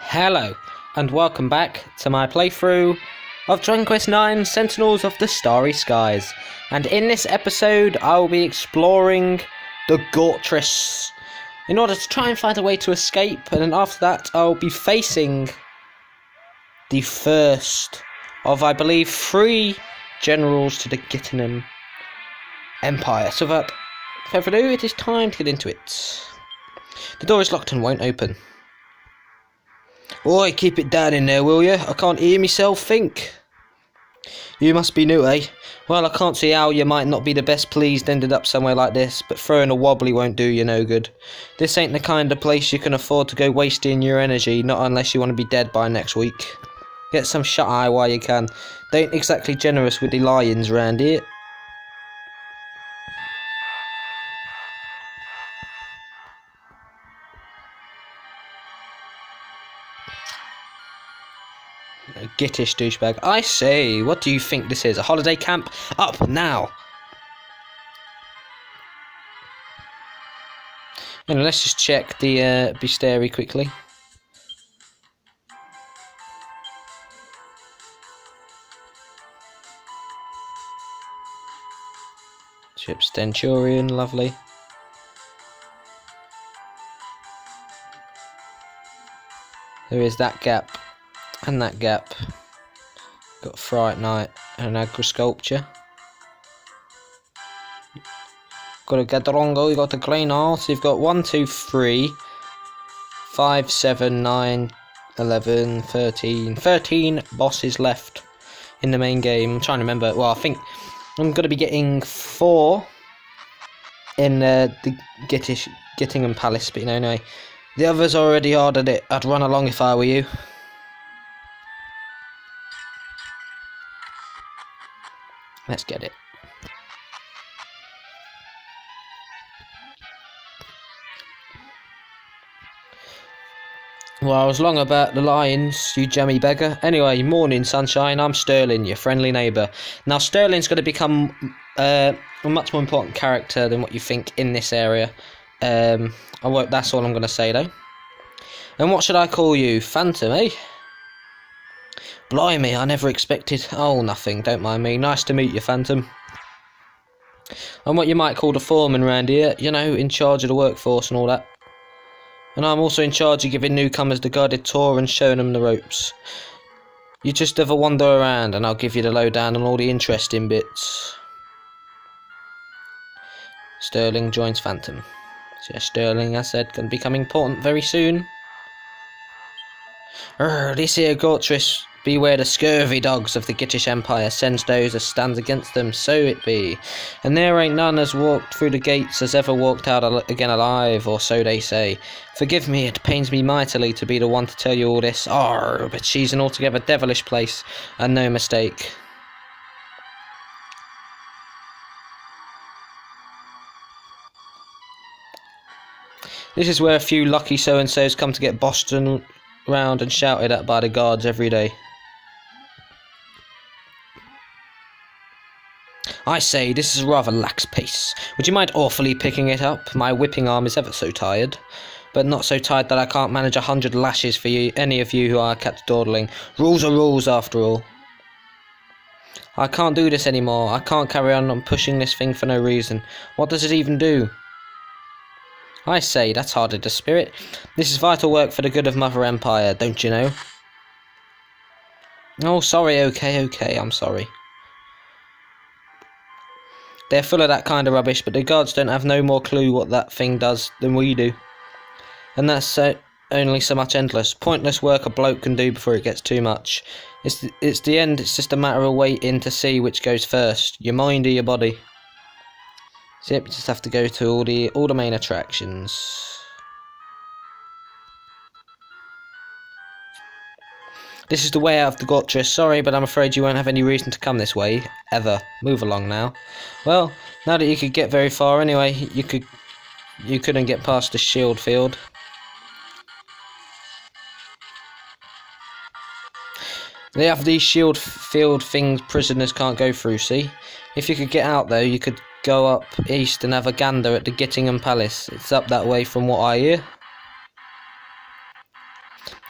Hello, and welcome back to my playthrough of Dragon Quest IX Sentinels of the Starry Skies. And in this episode, I will be exploring the gortress in order to try and find a way to escape, and then after that, I'll be facing the first of, I believe, 3 generals to the Gorehem Empire. So without further ado, it is time to get into it. The door is locked and won't open. Oi, keep it down in there, will you? I can't hear myself think. You must be new, eh? Well, I can't see how you might not be the best pleased ended up somewhere like this, but throwing a wobbly won't do you no good. This ain't the kind of place you can afford to go wasting your energy, not unless you want to be dead by next week. Get some shut-eye while you can. They ain't exactly generous with the lions round here. Gittish douchebag. I say, what do you think this is? A holiday camp? Up now! And let's just check the bestiary quickly. Ship's Centurion, lovely. There is that gap. And that gap. Got Fright Knight and an Agra Sculpture. Got a Gadrongo, you got a Greynar, so you've got 1, 2, 3, 5, 7, 9, 11, 13. 13 bosses left in the main game. I'm trying to remember. Well, I think I'm going to be getting 4 in the Gittingham Palace, but no. The others already ordered it. I'd run along if I were you. Let's get it. Well, I was long about the lions, you jammy beggar. Anyway, morning, sunshine. I'm Sterling, your friendly neighbour. Now, Sterling's going to become a much more important character than what you think in this area. That's all I'm going to say, though. And what should I call you? Phantom, eh? Blimey, I never expected... Oh, nothing, don't mind me. Nice to meet you, Phantom. I'm what you might call the foreman round here, you know, in charge of the workforce and all that. And I'm also in charge of giving newcomers the guided tour and showing them the ropes. You just have a wander around and I'll give you the lowdown on all the interesting bits. Sterling joins Phantom. So yeah, Sterling, as I said, going to become important very soon. This here gortress... Beware the scurvy dogs of the Gittish Empire, sends those as stands against them, so it be. And there ain't none as walked through the gates as ever walked out again alive, or so they say. Forgive me, it pains me mightily to be the one to tell you all this, but she's an altogether devilish place, and no mistake. This is where a few lucky so-and-sos come to get bossed round and shouted at by the guards every day. I say, this is a rather lax pace. Would you mind awfully picking it up? My whipping arm is ever so tired. But not so tired that I can't manage 100 lashes for you, any of you who are catch dawdling. Rules are rules, after all. I can't do this anymore. I can't carry on pushing this thing for no reason. What does it even do? I say, that's hardly the spirit. This is vital work for the good of Mother Empire, don't you know? Oh, sorry, okay, I'm sorry. They're full of that kind of rubbish, but the guards don't have no more clue what that thing does than we do. And that's only so much endless, pointless work a bloke can do before it gets too much. It's the end, it's just a matter of waiting to see which goes first, your mind or your body. So yep, you just have to go to all the main attractions. This is the way out of the gortress. Sorry, but I'm afraid you won't have any reason to come this way, ever. Move along now. Well, now that you could get very far anyway, you couldn't get past the shield field. They have these shield field things prisoners can't go through, see? If you could get out though, you could go up east and have a gander at the Gittingham Palace. It's up that way from what I hear.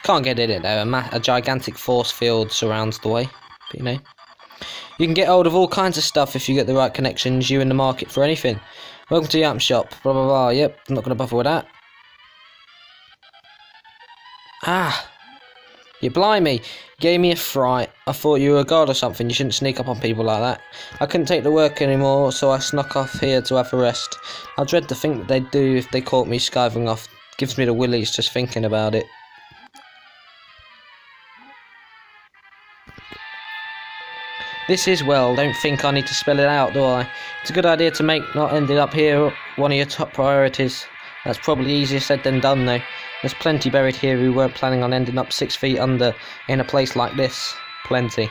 Can't get in it though, a gigantic force field surrounds the way, but you know. You can get hold of all kinds of stuff if you get the right connections, you in the market for anything. Welcome to the item shop, blah blah blah, yep, I'm not going to bother with that. Ah, you blimey, gave me a fright. I thought you were a guard or something, you shouldn't sneak up on people like that. I couldn't take the work anymore, so I snuck off here to have a rest. I dread to think what they'd do if they caught me skiving off. Gives me the willies just thinking about it. This is, well, don't think I need to spell it out, do I? It's a good idea to make not ending up here one of your top priorities. That's probably easier said than done, though. There's plenty buried here who weren't planning on ending up 6 feet under in a place like this. Plenty.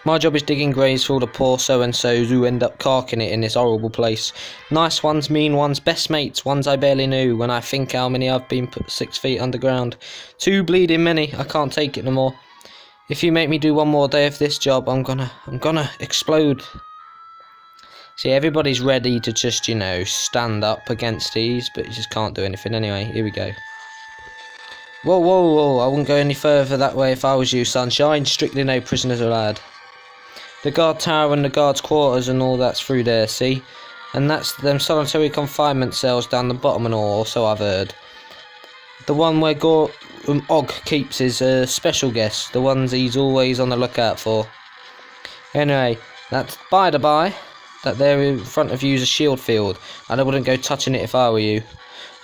My job is digging graves for all the poor so-and-sos who end up carking it in this horrible place. Nice ones, mean ones, best mates, ones I barely knew, when I think how many I've been put 6 feet underground. Too bleeding many, I can't take it no more. If you make me do one more day of this job, I'm gonna explode. See, everybody's ready to just, you know, stand up against these, but you just can't do anything anyway. Here we go. Whoa, whoa, whoa, I wouldn't go any further that way if I was you, Sunshine. Strictly no prisoners allowed. The guard tower and the guard's quarters and all that's through there, see? And that's them solitary confinement cells down the bottom and all, so I've heard. The one where Hogg keeps his special guests, the ones he's always on the lookout for. Anyway, that's by the by, that there in front of you is a shield field, and I wouldn't go touching it if I were you.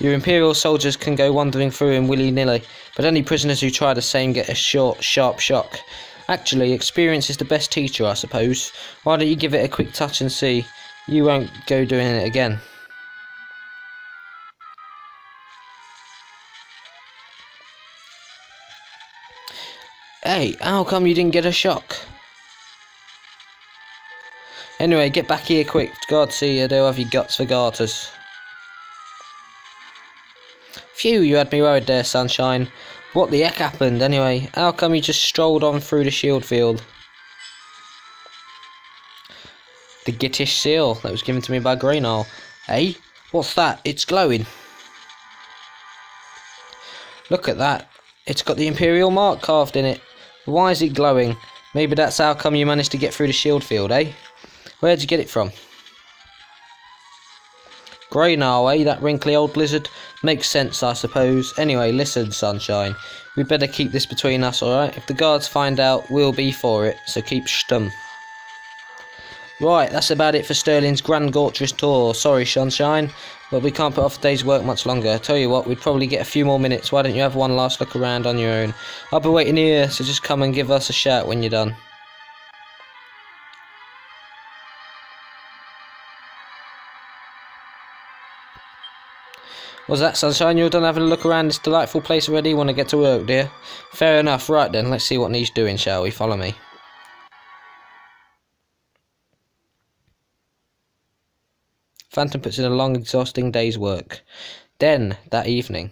Your Imperial soldiers can go wandering through him willy-nilly, but any prisoners who try the same get a short, sharp shock. Actually, experience is the best teacher, I suppose. Why don't you give it a quick touch and see? You won't go doing it again. Hey, how come you didn't get a shock? Anyway, get back here quick. God see you do have your guts for garters. Phew, you had me worried there, Sunshine. What the heck happened, anyway? How come you just strolled on through the shield field? The Gittish seal that was given to me by Greenall. Hey, what's that? It's glowing. Look at that. It's got the Imperial mark carved in it. Why is it glowing? Maybe that's how come you managed to get through the shield field, eh? Where'd you get it from? Greenall, eh? That wrinkly old lizard? Makes sense, I suppose. Anyway, listen, Sunshine. We'd better keep this between us, alright? If the guards find out, we'll be for it, so keep stum. Right, that's about it for Sterling's Grand Gortress tour. Sorry, Sunshine, but we can't put off the day's work much longer. Tell you what, we'd probably get a few more minutes. Why don't you have one last look around on your own? I'll be waiting here, so just come and give us a shout when you're done. Was that, Sunshine? You're done having a look around this delightful place already? Want to get to work, dear? Fair enough. Right then, let's see what needs doing, shall we? Follow me. Phantom puts in a long, exhausting day's work. Then, that evening...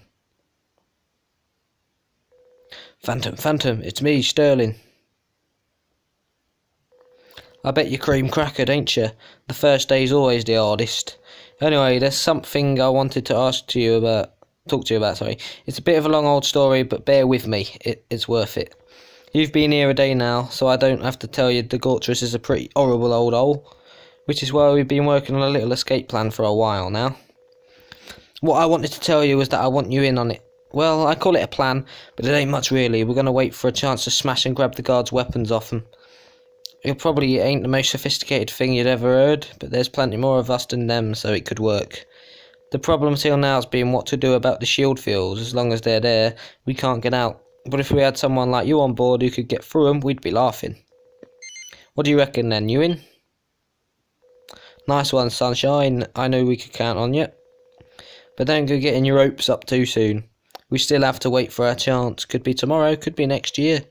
Phantom, it's me, Sterling. I bet you're cream crackered, ain't you? The first day's always the hardest. Anyway, there's something I wanted to talk to you about, It's a bit of a long old story, but bear with me, it's worth it. You've been here a day now, so I don't have to tell you the gortress is a pretty horrible old hole, which is why we've been working on a little escape plan for a while now. What I wanted to tell you was that I want you in on it. Well, I call it a plan, but it ain't much really. We're going to wait for a chance to smash and grab the guards' weapons off them. It probably ain't the most sophisticated thing you'd ever heard, but there's plenty more of us than them, so it could work. The problem till now's been what to do about the shield fields. As long as they're there, we can't get out. But if we had someone like you on board who could get through them, we'd be laughing. What do you reckon then, you in? Nice one, Sunshine. I know we could count on you. But don't go getting your hopes up too soon. We still have to wait for our chance. Could be tomorrow, could be next year.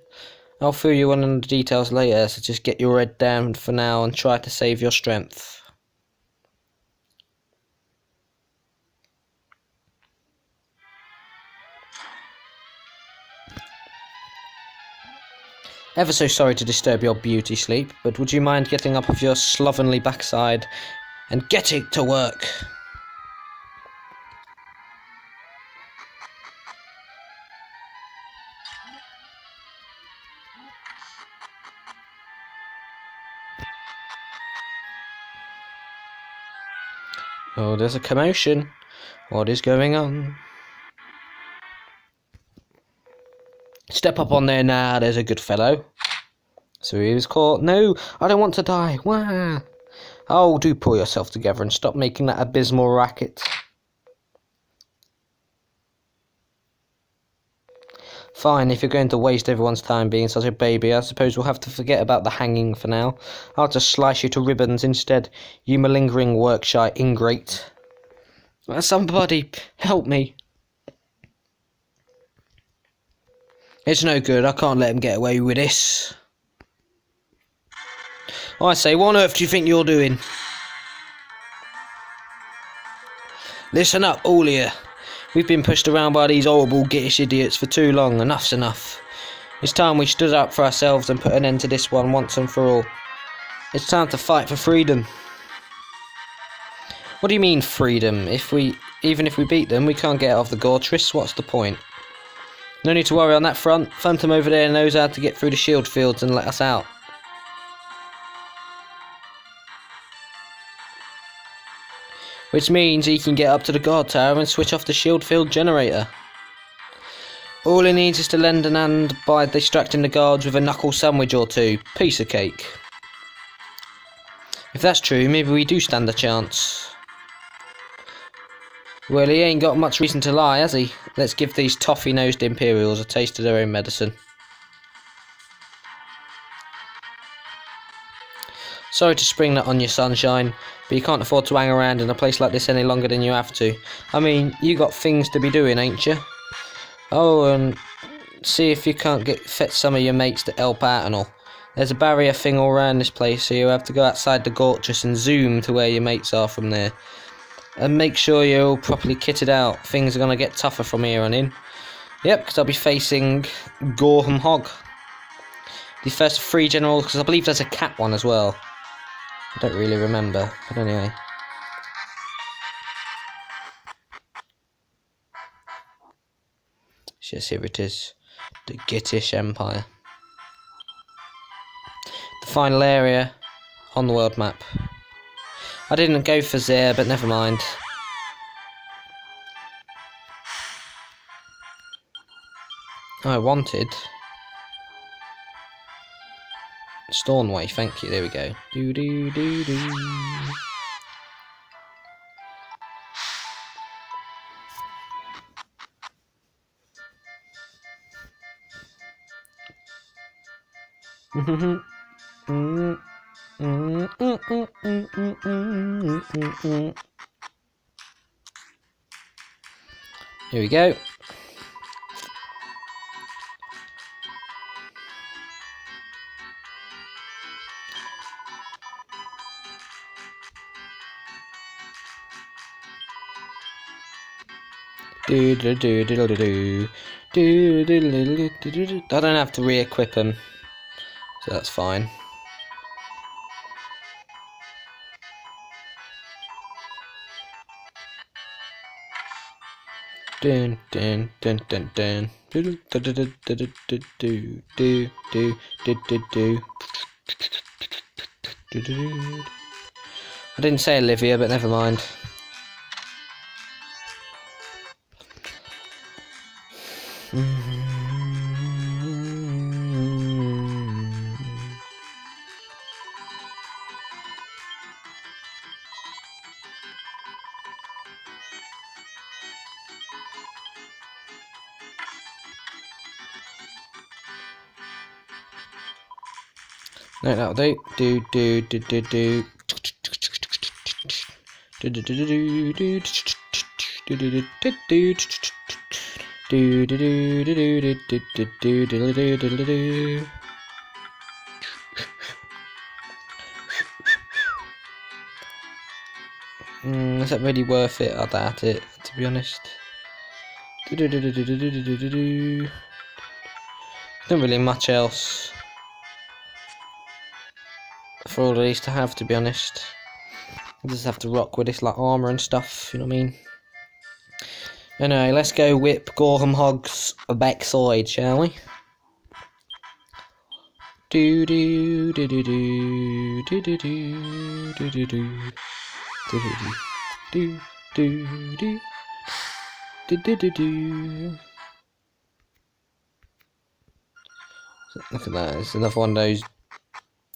I'll fill you in on the details later, so just get your head down for now and try to save your strength. Ever so sorry to disturb your beauty sleep, but would you mind getting up off your slovenly backside and getting to work? Oh, there's a commotion. What is going on? Step up on there now, there's a good fellow. So he was caught. No, I don't want to die. Wah. Oh, do pull yourself together and stop making that abysmal racket. Fine, if you're going to waste everyone's time being such a baby, I suppose we'll have to forget about the hanging for now. I'll just slice you to ribbons instead, you malingering work-shy ingrate. Somebody, help me. It's no good, I can't let him get away with this. I say, what on earth do you think you're doing? Listen up, all here. We've been pushed around by these horrible Gittish idiots for too long. Enough's enough. It's time we stood up for ourselves and put an end to this one once and for all. It's time to fight for freedom. What do you mean, freedom? Even if we beat them, we can't get out of the gortress. What's the point? No need to worry on that front. Phantom over there knows how to get through the shield fields and let us out. Which means he can get up to the guard tower and switch off the shield field generator. All he needs is to lend an hand by distracting the guards with a knuckle sandwich or two. Piece of cake. If that's true, maybe we do stand a chance. Well, he ain't got much reason to lie, has he? Let's give these toffee-nosed Imperials a taste of their own medicine. Sorry to spring that on you, sunshine, but you can't afford to hang around in a place like this any longer than you have to. I mean, you got things to be doing, ain't you? Oh, and see if you can't fetch some of your mates to help out and all. There's a barrier thing all around this place, so you have to go outside the gortress and zoom to where your mates are from there. And make sure you're all properly kitted out. Things are going to get tougher from here on in. Yep, because I'll be facing Gorehem Hogg. The first 3 generals, because I believe there's a cat one as well. I don't really remember, but anyway. Yes, here it is. The Gittish Empire. The final area on the world map. I didn't go for there, but never mind. I wanted Stornway, thank you, there we go. Do do do do. Here we go. I don't have to re-equip them, so that's fine. Dun dun dun dun dun. I didn't say Olivia, but never mind. No, that'll do. Do do do do do. Do do do do do do do do do do. Do do do do do do do do do do do. Is that really worth it? I doubt it, to be honest. Do do do do do do do do do. Not really much else for all of these to have, to be honest. I just have to rock with this like armour and stuff, you know what I mean? Anyway, let's go whip Gorehem Hogg's backside, shall we? Do do do do do do do do do do do do. do, do, do, do, do, do, do. Look at that, it's another one of those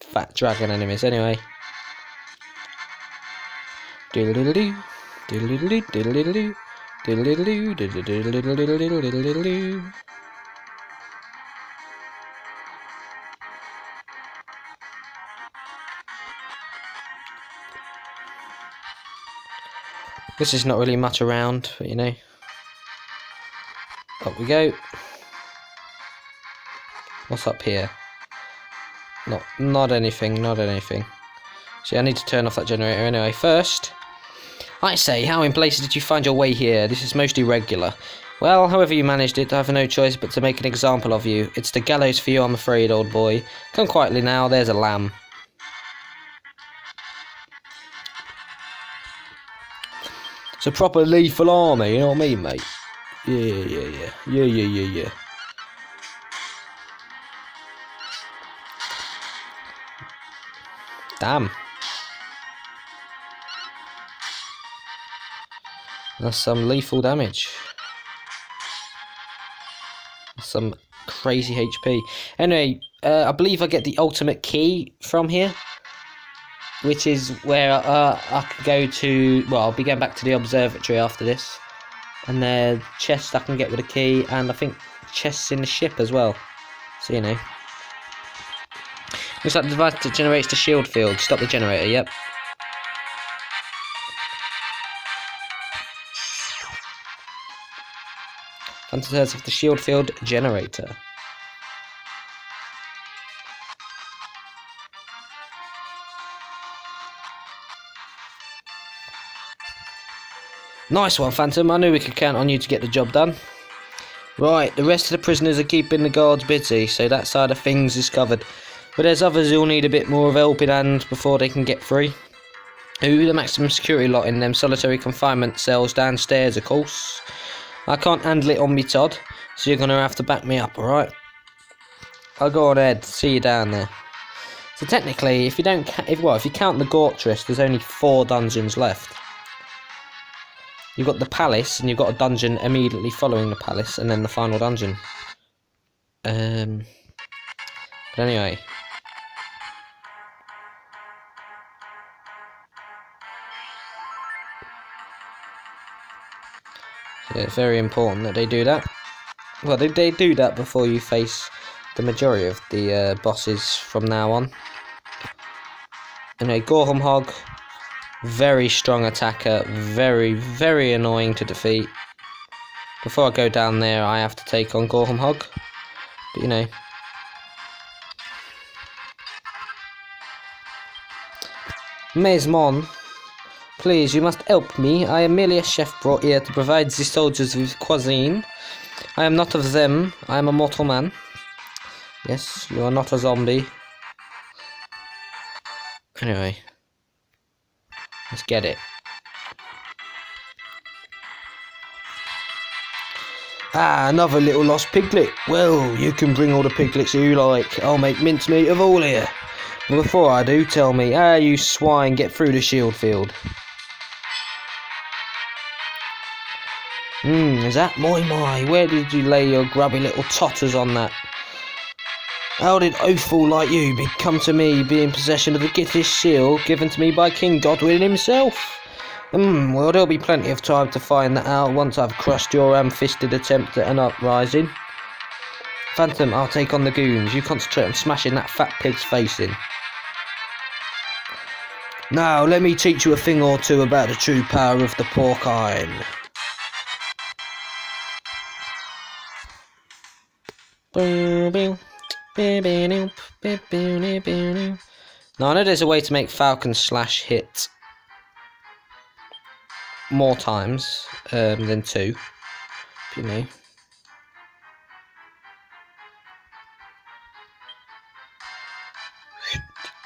fat dragon enemies anyway. Diddle-diddle-doo, diddle-diddle-doo, diddle-diddle-doo, diddle-diddle-doo, diddle-diddle-doo, diddle-diddle-doo. This is not really much around, but you know. Up we go. What's up here? Not anything, not anything. See, I need to turn off that generator anyway. First, I say, how in places did you find your way here? This is most irregular. Well, however you managed it, I have no choice but to make an example of you. It's the gallows for you, I'm afraid, old boy. Come quietly now, there's a lamb. It's a proper lethal army, you know what I mean, mate? Yeah. Damn. That's some lethal damage. Some crazy HP. Anyway, I believe I get the ultimate key from here, which is where I can go to. Well, I'll be going back to the observatory after this, and the chest I can get with a key, and I think chests in the ship as well. So you know, looks like the device that generates the shield field. Stop the generator. Yep. Fantasy of the shield field generator. Nice one, Phantom. I knew we could count on you to get the job done. Right, the rest of the prisoners are keeping the guards busy, so that side of things is covered. But there's others who'll need a bit more of a helping hand before they can get free. Ooh, the maximum security lot in them solitary confinement cells downstairs, of course. I can't handle it on me, Todd, so you're going to have to back me up, alright? I'll go on ahead, see you down there. So technically, if you don't, if you count the gortress, there's only 4 dungeons left. You've got the palace, and you've got a dungeon immediately following the palace, and then the final dungeon. But anyway. So it's very important that they do that. Well, they do that before you face the majority of the bosses from now on. Anyway, gorehem Hogg, very strong attacker, very annoying to defeat. Before I go down there, I have to take on gorehem Hogg, but you know. Mesmon, please, you must help me. I am merely a chef brought here to provide the soldiers with cuisine. I am not of them. I am a mortal man. Yes, you are not a zombie. Anyway, let's get it. Ah, another little lost piglet. Well, you can bring all the piglets you like. I'll make mincemeat of all here. But before I do, tell me, how you swine get through the shield field? Is that my? Where did you lay your grubby little totters on that? How did Oathful like you come to me, be in possession of the giftest shield given to me by King Godwin himself? Well, there'll be plenty of time to find that out once I've crushed your ham-fisted attempt at an uprising. Phantom, I'll take on the goons. You concentrate on smashing that fat pig's face in. Now, let me teach you a thing or two about the true power of the porcine. Now, I know there's a way to make Falcon Slash hit more times than 2, you know.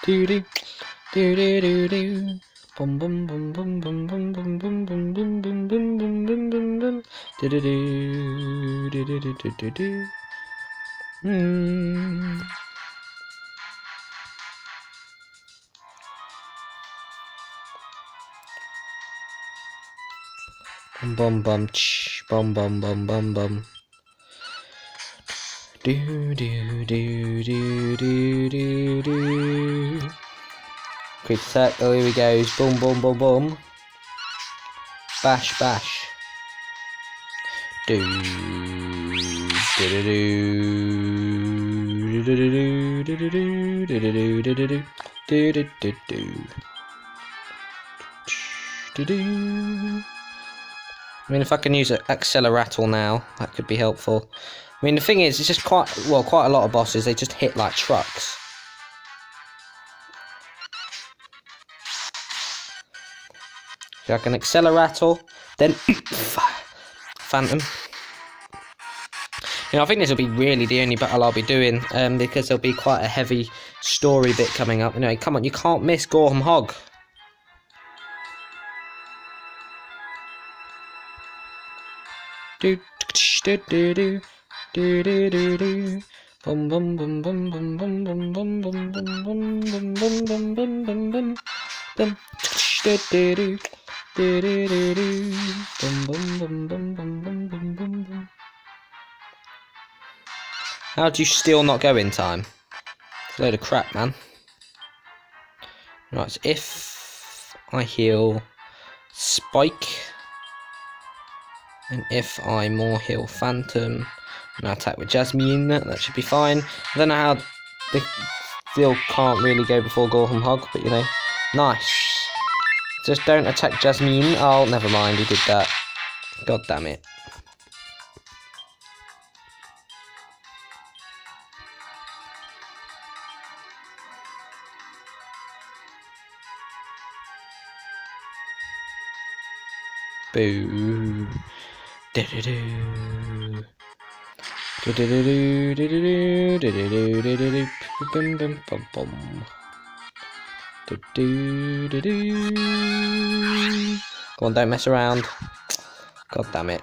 Do bum bum bum bum bum bum bum bum bum bum bum bum bum bum bum bum do. Bum bum bum ch, bum bum bum bum bum. Do do do do do do do. Quick attack. Oh, here he goes. Boom boom boom boom. Bash bash. Do do do do do do do do do do do do do do do. I mean, if I can use an accelerator now, that could be helpful. I mean, the thing is, it's just quite a lot of bosses, they just hit like trucks. So I can accelerator, then Phantom. You know, I think this will be really the only battle I'll be doing, because there'll be quite a heavy story bit coming up. You know, come on, you can't miss Gorehem Hogg. Do do do do do do do do. Bum bum bum bum bum bum bum bum bum bum bum bum bum bum bum bum bum bum. Do do do do do do do. Bum bum bum bum bum bum bum bum bum. How do you still not go in time? It's a load of crap, man. Right, so if I heal Spike, and if I more heal Phantom, and I attack with Jasmine, that should be fine. I don't know how they still can't really go before Gorehem Hogg, but you know, nice. Just don't attack Jasmine. Oh, never mind, he did that. God damn it. Boo. Do-do-do. Do-do-do-do, do-do-do, do-do-do, do-do-do, bum-bum. Do-do-do-do. Come on, don't mess around. God damn it.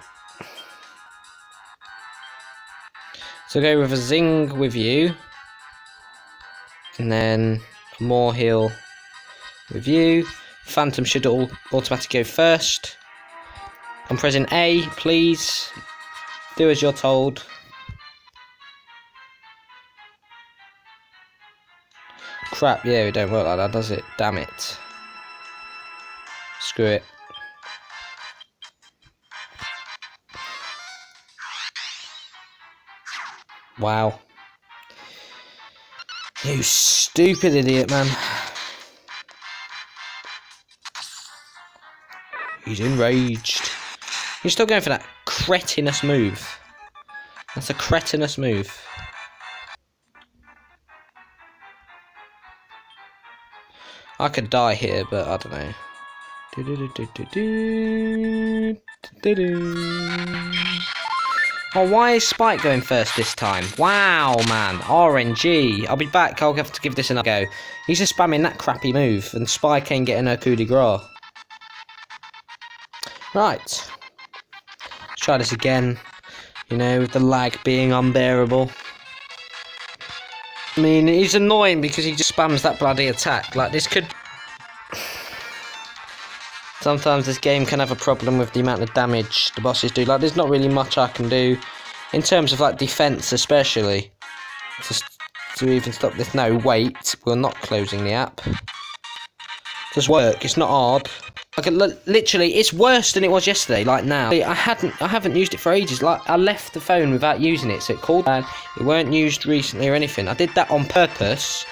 So go with a zing with you. And then more heal with you. Phantom should all automatically go first. I'm pressing A, please. Do as you're told. Crap, yeah, it don't work like that, does it? Damn it. Screw it. Wow. You stupid idiot, man. He's enraged. You're still going for that cretinous move. That's a cretinous move. I could die here, but I don't know. Oh, why is Spike going first this time? Wow, man. RNG. I'll be back. I'll have to give this another go. He's just spamming that crappy move, and Spike ain't getting her coup de grace. Right. Let's try this again. You know, with the lag being unbearable. I mean, he's annoying because he just spams that bloody attack. Like, this could... Sometimes this game can have a problem with the amount of damage the bosses do. Like, there's not really much I can do in terms of, like, defense especially. Just to even stop this. No, wait. We're not closing the app. Just work. It's not hard. Like, literally, it's worse than it was yesterday. Like now, I haven't used it for ages. Like, I left the phone without using it, so it called and it weren't used recently or anything. I did that on purpose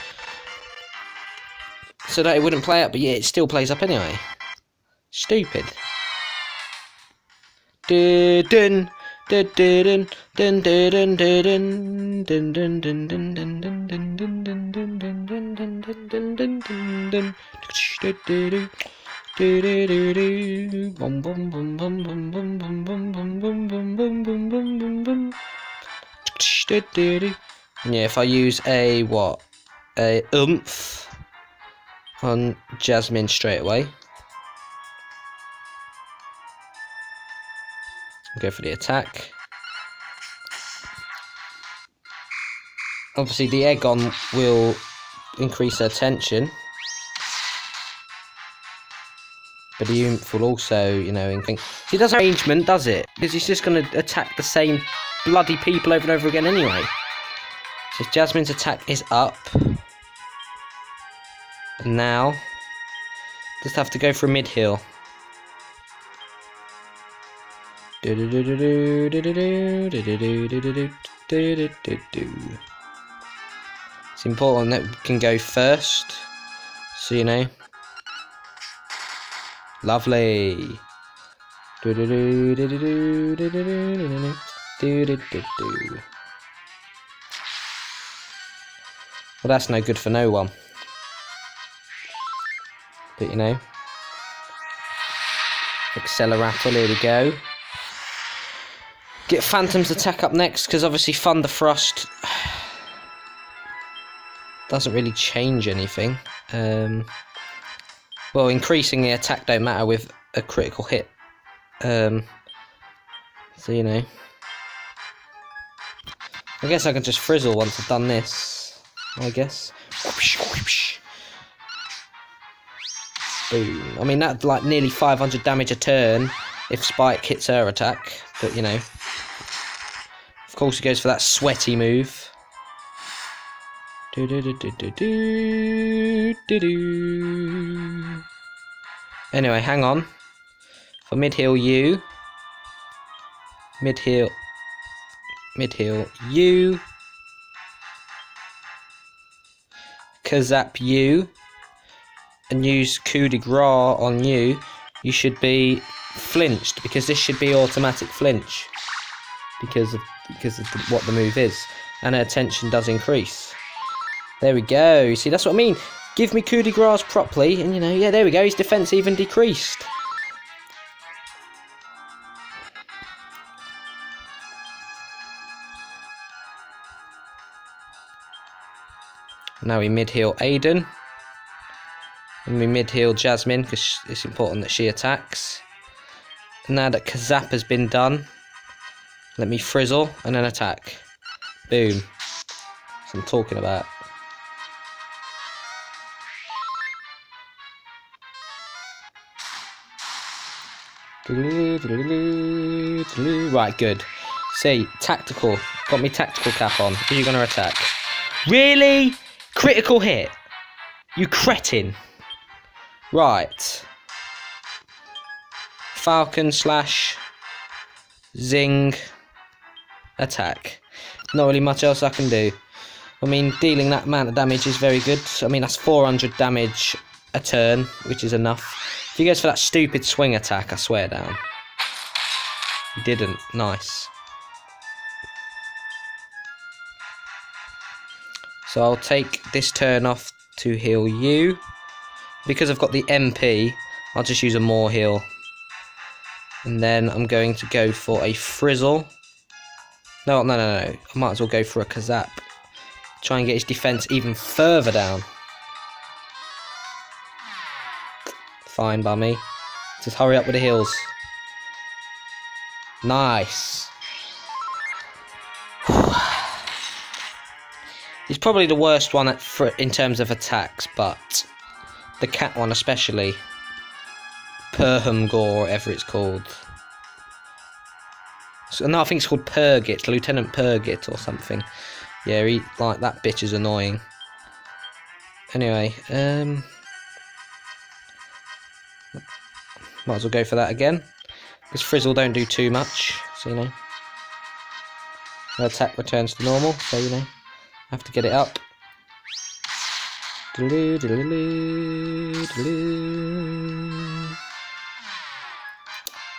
so that it wouldn't play up, but yeah, it still plays up anyway. Stupid. Dun dun dun dun dun dun dun dun dun dun dun dun dun dun dun dun dun dun dun dun. Do do do do, bum bum bum bum bum bum bum bum bum bum bum bum bum bum bum bum. Do do do. Yeah, if I use a what, a oomph on Jasmine straight away. Go for the attack. Obviously, the egg on will increase her tension. But the oomph will also, you know, think. See, it doesn't have arrangement, does it? Because he's just going to attack the same bloody people over and over again anyway. So Jasmine's attack is up. And now, just have to go for a mid-heal. It's important that we can go first. So, you know. Lovely. Well, that's no good for no one. But, you know. Accelerator, here we go. Get Phantom's attack up next, because obviously Thunder Thrust doesn't really change anything. Well, increasing the attack don't matter with a critical hit. So, you know. I guess I can just frizzle once I've done this. I guess. Boom. I mean, that's like nearly 500 damage a turn if Spike hits her attack. But, you know. Of course, he goes for that sweaty move. Anyway, hang on. For mid-heal you. Mid-heal you. Kazap you. And use coup de grace on you. You should be flinched, because this should be automatic flinch. Because of what the move is. And her tension does increase. There we go. You see, that's what I mean. Give me coup de grace properly, and you know, yeah, there we go. His defense even decreased. Now we mid-heal Aiden. And we mid-heal Jasmine, because it's important that she attacks. And now that Kazap has been done, let me frizzle and then attack. Boom. That's what I'm talking about. Right, good. See, tactical. Got me tactical cap on. Who are you going to attack? Really? Critical hit? You cretin. Right. Falcon slash Zing attack. Not really much else I can do. I mean, dealing that amount of damage is very good. I mean, that's 400 damage a turn, which is enough. If he goes for that stupid swing attack, I swear down. He didn't. Nice. So I'll take this turn off to heal you. Because I've got the MP, I'll just use a more heal. And then I'm going to go for a frizzle. No. I might as well go for a Kazap. Try and get his defense even further down. Fine by me. Just hurry up with the heals. Nice. He's probably the worst one in terms of attacks, but the cat one especially. Perham Gore, whatever it's called. So, no, I think it's called Purgit, Lieutenant Purgit or something. Yeah, like that bitch is annoying. Anyway, might as well go for that again. Because Frizzle don't do too much, so you know. The attack returns to normal, so you know. Have to get it up.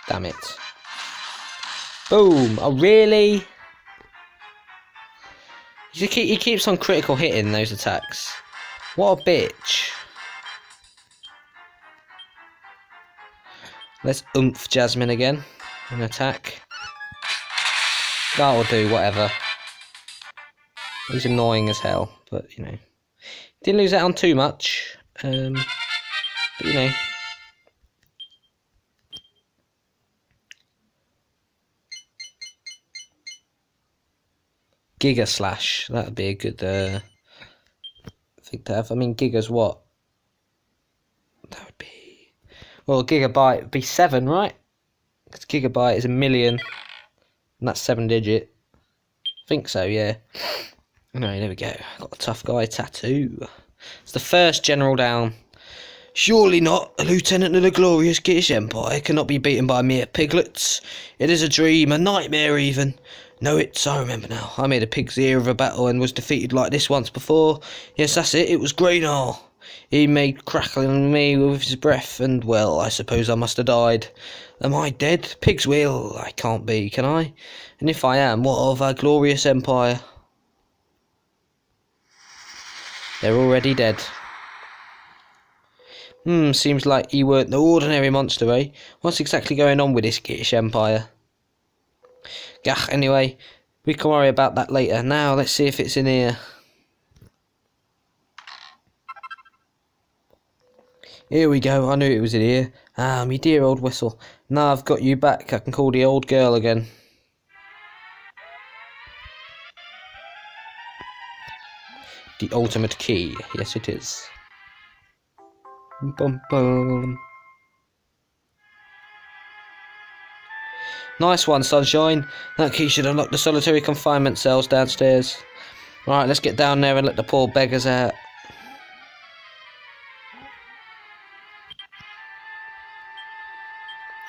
Damn it. Boom! Oh, really? He keeps on critical hitting those attacks. What a bitch. Let's oomph Jasmine again. An attack. That'll do, whatever. He's annoying as hell, but you know. Didn't lose out on too much. But you know. Giga Slash. That would be a good thing to have. I mean, Giga's what? That would be... Well, a gigabyte would be 7, right? Because gigabyte is a million, and that's 7 digit. I think so, yeah. Anyway, there we go. Got a tough guy tattoo. It's the first general down. Surely not. A lieutenant of the glorious British Empire cannot be beaten by mere piglets. It is a dream, a nightmare even. No, I remember now. I made a pig's ear of a battle and was defeated like this once before. Yes, that's it. It was Greenall. He made crackling me with his breath, and, well, I suppose I must have died. Am I dead? Pig's wheel. I can't be, can I? And if I am, what of our glorious empire? They're already dead. Seems like he weren't no ordinary monster, eh? What's exactly going on with this British Empire? Gah, anyway, we can worry about that later. Now, let's see if it's in here. Here we go, I knew it was in here. Ah, me dear old whistle. Now I've got you back, I can call the old girl again. The ultimate key, yes it is. Bum bum. Nice one, sunshine. That key should unlock the solitary confinement cells downstairs. Right, let's get down there and let the poor beggars out.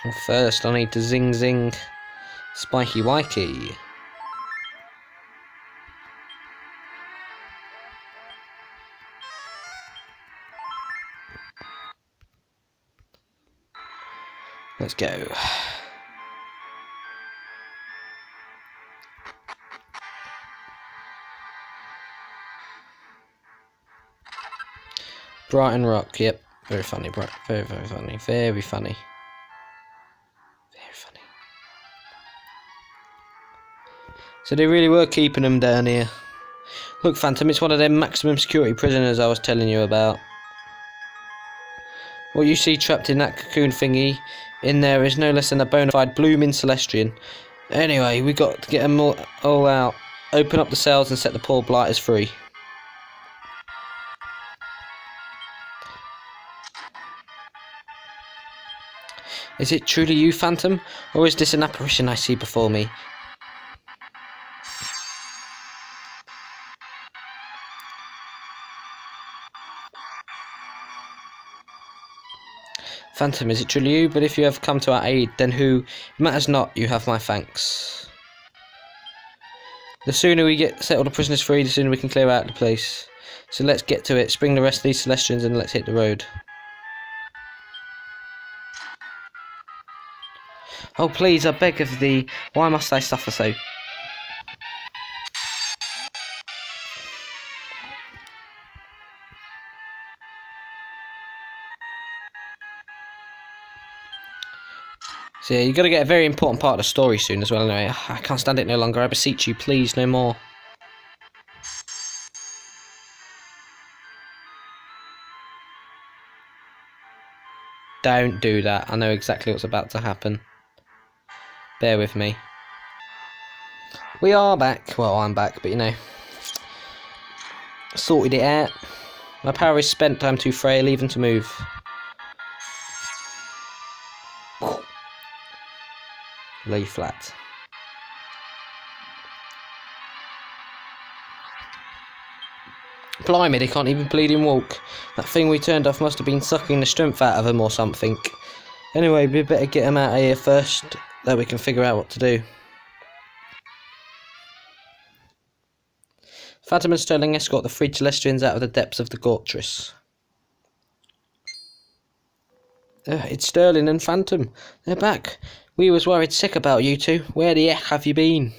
Well, first, I need to zing zing Spiky Wikey. Let's go. Brighton Rock, yep. Very funny, Bright. Very, very funny. Very funny. Very funny. So they really were keeping them down here. Look, Phantom, it's one of them maximum security prisoners I was telling you about. What you see trapped in that cocoon thingy in there is no less than a bona fide blooming Celestian. Anyway, we got to get them all out. Open up the cells and set the poor blighters free. Is it truly you, Phantom, or is this an apparition I see before me? Phantom, is it truly you? But if you have come to our aid, then who? It matters not, you have my thanks. The sooner we get settled the prisoners free, the sooner we can clear out the place. So let's get to it, spring the rest of these Celestians and let's hit the road. Oh please, I beg of thee, why must I suffer so? So yeah, you've got to get a very important part of the story soon as well anyway. I can't stand it no longer, I beseech you, please, no more. Don't do that, I know exactly what's about to happen. Bear with me. We are back, well I'm back, but you know. Sorted it out. My power is spent, I'm too frail even to move. Lay flat. Blimey, they can't even bleeding walk. That thing we turned off must have been sucking the strength out of them or something. Anyway, we better get them out of here first, then we can figure out what to do. Phantom and Sterling escort the freed Celestians out of the depths of the gortress. It's Sterling and Phantom. They're back. We was worried sick about you two. Where the heck have you been?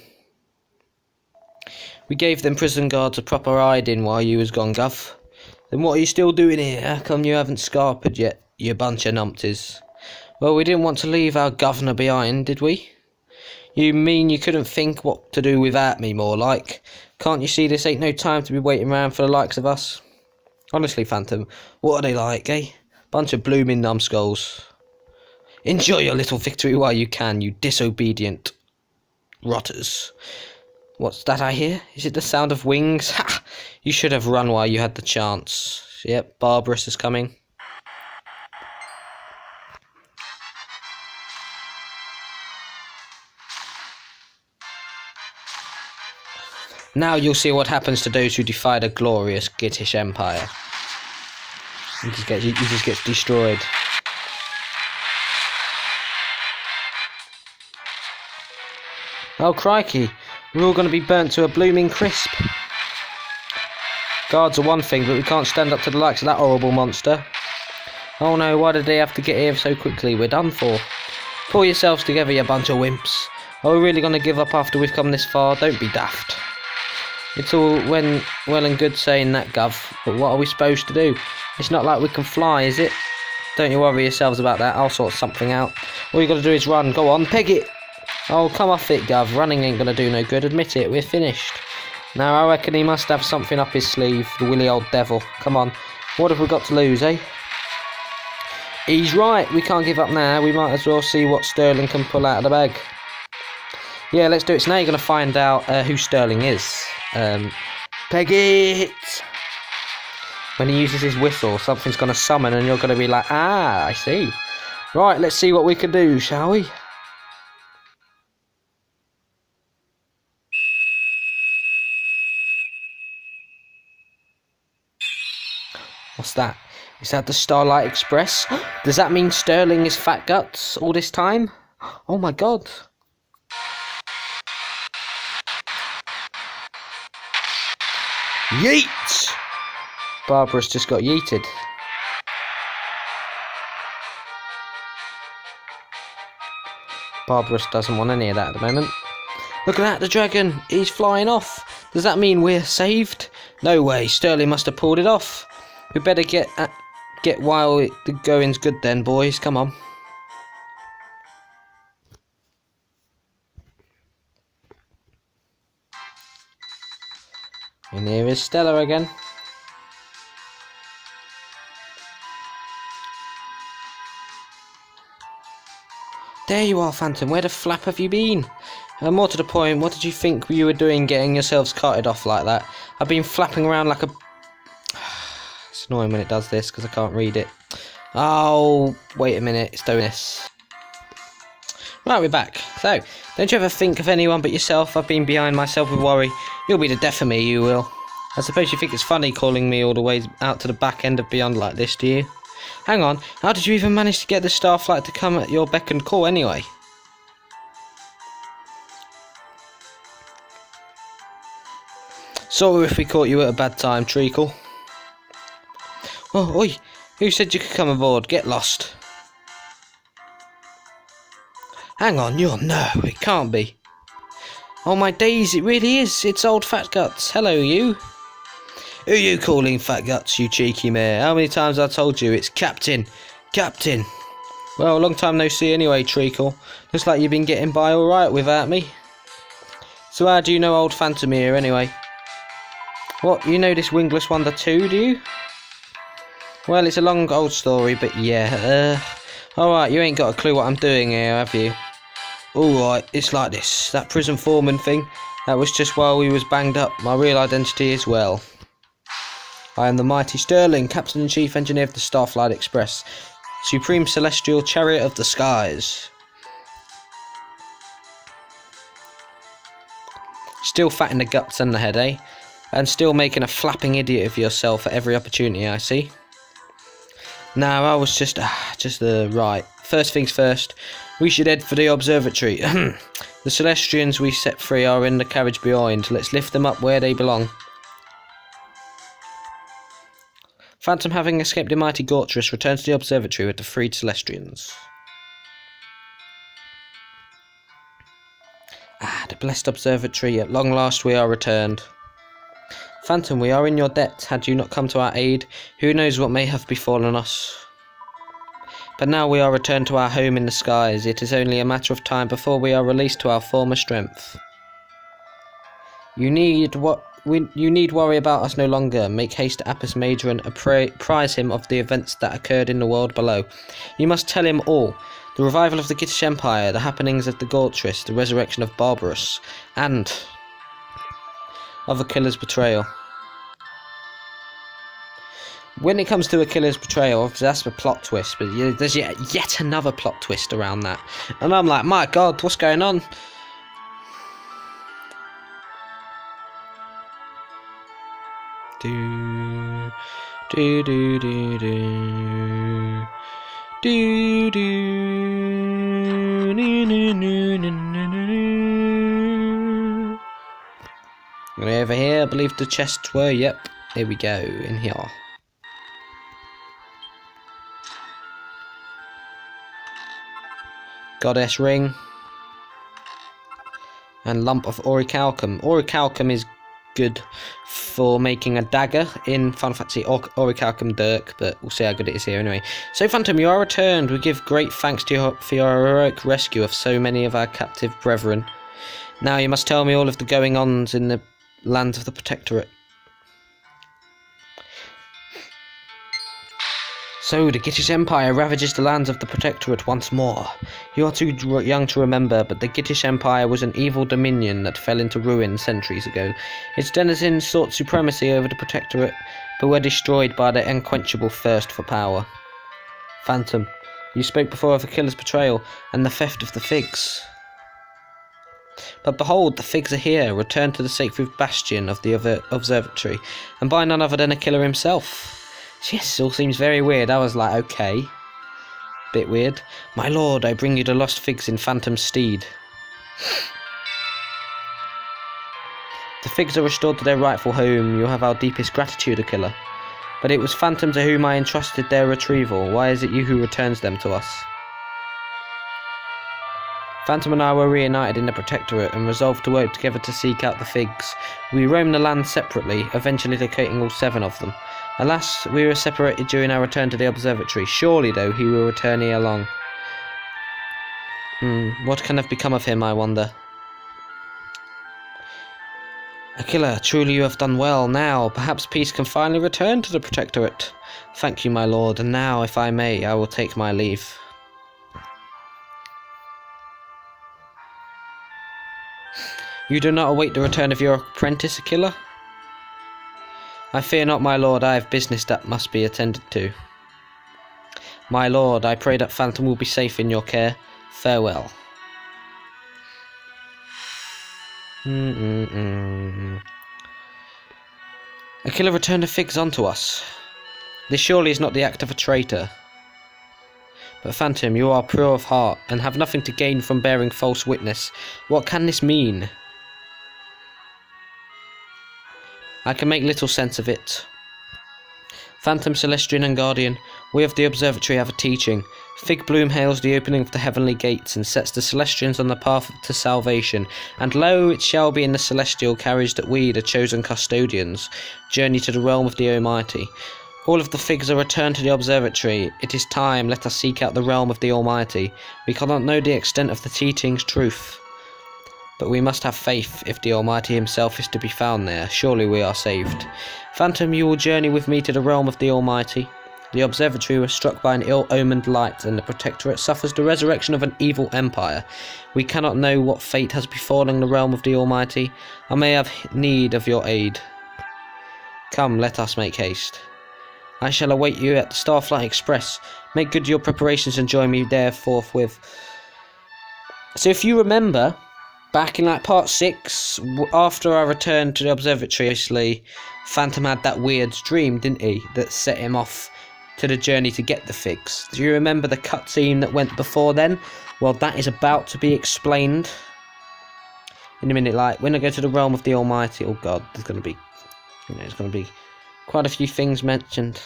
We gave them prison guards a proper hiding while you was gone, Gov. Then what are you still doing here? How come you haven't scarpered yet, you bunch of numpties? Well, we didn't want to leave our governor behind, did we? You mean you couldn't think what to do without me, more like? Can't you see this ain't no time to be waiting around for the likes of us? Honestly, Phantom, what are they like, eh? Bunch of blooming numbskulls. Enjoy your little victory while you can, you disobedient rotters. What's that I hear? Is it the sound of wings? Ha! You should have run while you had the chance. Yep, Barbarous is coming. Now you'll see what happens to those who defy the glorious Gittish Empire. He just gets destroyed. Oh crikey, we're all going to be burnt to a blooming crisp. Guards are one thing, but we can't stand up to the likes of that horrible monster. Oh no, why did they have to get here so quickly? We're done for. Pull yourselves together, you bunch of wimps. Are we really going to give up after we've come this far? Don't be daft. It's all well and good saying that, Gov, but what are we supposed to do? It's not like we can fly, is it? Don't you worry yourselves about that, I'll sort something out. All you got to do is run, go on, peg it! Oh, come off it, Gov, running ain't going to do no good, admit it, we're finished. Now, I reckon he must have something up his sleeve, the willy old devil. Come on, what have we got to lose, eh? He's right, we can't give up now, we might as well see what Sterling can pull out of the bag. Yeah, let's do it. So now you're going to find out who Sterling is. Peg it! When he uses his whistle, something's going to summon and you're going to be like, ah, I see. Right, let's see what we can do, shall we? What's that? Is that the Starlight Express? Does that mean Sterling is Fat Guts all this time? Oh my god. Yeet! Barbara's just got yeeted. Barbarous doesn't want any of that at the moment. Look at that, the dragon! He's flying off! Does that mean we're saved? No way, Sterling must have pulled it off. We better get while the going's good then, boys. Come on. And here is Stella again. There you are, Phantom. Where the flap have you been? More to the point, what did you think you were doing getting yourselves carted off like that? I've been flapping around like a... It's annoying when it does this because I can't read it. Oh, wait a minute. It's doing this. Right, we're back. So, don't you ever think of anyone but yourself? I've been behind myself with worry. You'll be the death of me, you will. I suppose you think it's funny calling me all the way out to the back end of Beyond like this, do you? Hang on, how did you even manage to get the Starflight to come at your beck and call anyway? Sorry if we caught you at a bad time, Treacle. Oh, oi, who said you could come aboard? Get lost. Hang on, no, it can't be. Oh my days, it really is. It's old Fat Guts. Hello, you. Who are you calling Fat Guts, you cheeky mare? How many times I told you it's Captain? Captain. Well, a long time no see anyway, Treacle. Looks like you've been getting by alright without me. So how do you know old Phantom here, anyway? What, you know this wingless wonder too, do you? Well, it's a long old story, but yeah, alright, you ain't got a clue what I'm doing here, have you? Alright, it's like this. That prison foreman thing, that was just while we was banged up. My real identity as well. I am the mighty Sterling, Captain and Chief Engineer of the Starflight Express, Supreme Celestial Chariot of the Skies. Still fat in the guts and the head, eh? And still making a flapping idiot of yourself at every opportunity, I see. No, I was just right. First things first, we should head for the observatory. The Celestians we set free are in the carriage behind. Let's lift them up where they belong. Phantom, having escaped the mighty Gortress, returns to the observatory with the freed Celestians. Ah, the blessed observatory. At long last we are returned. Phantom, we are in your debt. Had you not come to our aid, who knows what may have befallen us. But now we are returned to our home in the skies. It is only a matter of time before we are released to our former strength. You need worry about us no longer. Make haste to Apis Major and apprise him of the events that occurred in the world below. You must tell him all. The revival of the Gittish Empire, the happenings of the gortress, the resurrection of Barbarous, and of Achilles' betrayal. When it comes to Achilles' betrayal, that's the plot twist, but there's yet another plot twist around that. And I'm like, my god, what's going on? Do do do do do do do do. Over here, I believe the chests were. Yep, here we go. In here. Goddess ring. And lump of orichalcum. Orichalcum is good for making a dagger in Final Fantasy orichalcum dirk, but we'll see how good it is here anyway. So Phantom, you are returned. We give great thanks to you for your heroic rescue of so many of our captive brethren. Now you must tell me all of the going-ons in the lands of the Protectorate. So, the Gitish Empire ravages the lands of the Protectorate once more. You are too young to remember, but the Gitish Empire was an evil dominion that fell into ruin centuries ago. Its denizens sought supremacy over the Protectorate, but were destroyed by their unquenchable thirst for power. Phantom, you spoke before of the killer's betrayal, and the theft of the figs. But behold, the figs are here, returned to the sacred bastion of the observatory, and by none other than a killer himself. Yes, it all seems very weird. I was like, okay. Bit weird. My lord, I bring you the lost figs in Phantom's steed. The figs are restored to their rightful home. You have our deepest gratitude, Aquila. But it was Phantom to whom I entrusted their retrieval. Why is it you who returns them to us? Phantom and I were reunited in the Protectorate and resolved to work together to seek out the figs. We roamed the land separately, eventually locating all 7 of them. Alas, we were separated during our return to the observatory. Surely, though, he will return ere long. What can have become of him, I wonder? Aquila, truly you have done well. Now, perhaps peace can finally return to the Protectorate. Thank you, my lord, and now, if I may, I will take my leave. You do not await the return of your apprentice, Aquila? I fear not, my lord, I have business that must be attended to. My lord, I pray that Phantom will be safe in your care. Farewell. Aquila returned the figs unto us. This surely is not the act of a traitor. But Phantom, you are pure of heart, and have nothing to gain from bearing false witness. What can this mean? I can make little sense of it. Phantom, Celestian and Guardian, we of the Observatory have a teaching. Fig bloom hails the opening of the heavenly gates and sets the Celestians on the path to salvation. And lo, it shall be in the celestial carriage that we, the chosen custodians, journey to the realm of the Almighty. All of the figs are returned to the Observatory. It is time, let us seek out the realm of the Almighty. We cannot know the extent of the teaching's truth, but we must have faith. If the Almighty himself is to be found there, surely we are saved. Phantom, you will journey with me to the realm of the Almighty. The Observatory was struck by an ill-omened light, and the Protectorate suffers the resurrection of an evil empire. We cannot know what fate has befallen the realm of the Almighty. I may have need of your aid. Come, let us make haste. I shall await you at the Starflight Express. Make good your preparations and join me there forthwith. So if you remember, back in like part 6, after I returned to the observatory, obviously, Phantom had that weird dream, didn't he? That set him off to the journey to get the figs. Do you remember the cutscene that went before then? Well, that is about to be explained in a minute. Like, when I go to the realm of the Almighty, oh god, there's going to be, there's going to be quite a few things mentioned.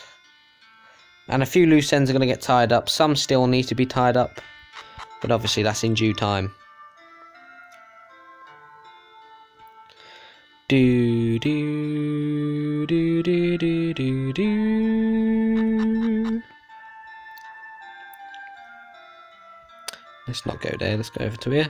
And a few loose ends are going to get tied up. Some still need to be tied up, but obviously that's in due time. Do do do do do do do. Let's not go there, let's go over to here.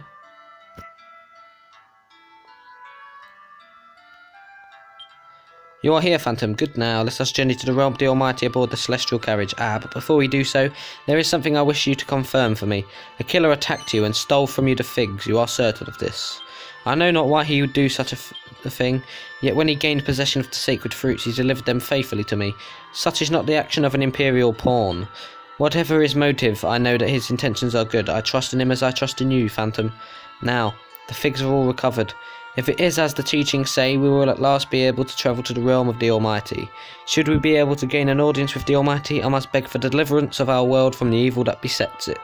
You are here, Phantom. Good now. Let us journey to the realm of the Almighty aboard the celestial carriage. But before we do so, there is something I wish you to confirm for me. A killer attacked you and stole from you the figs. You are certain of this? I know not why he would do such a thing, yet when he gained possession of the sacred fruits, he delivered them faithfully to me. Such is not the action of an imperial pawn. Whatever his motive, I know that his intentions are good. I trust in him as I trust in you, Phantom. Now, the figs are all recovered. If it is as the teachings say, we will at last be able to travel to the realm of the Almighty. Should we be able to gain an audience with the Almighty, I must beg for deliverance of our world from the evil that besets it.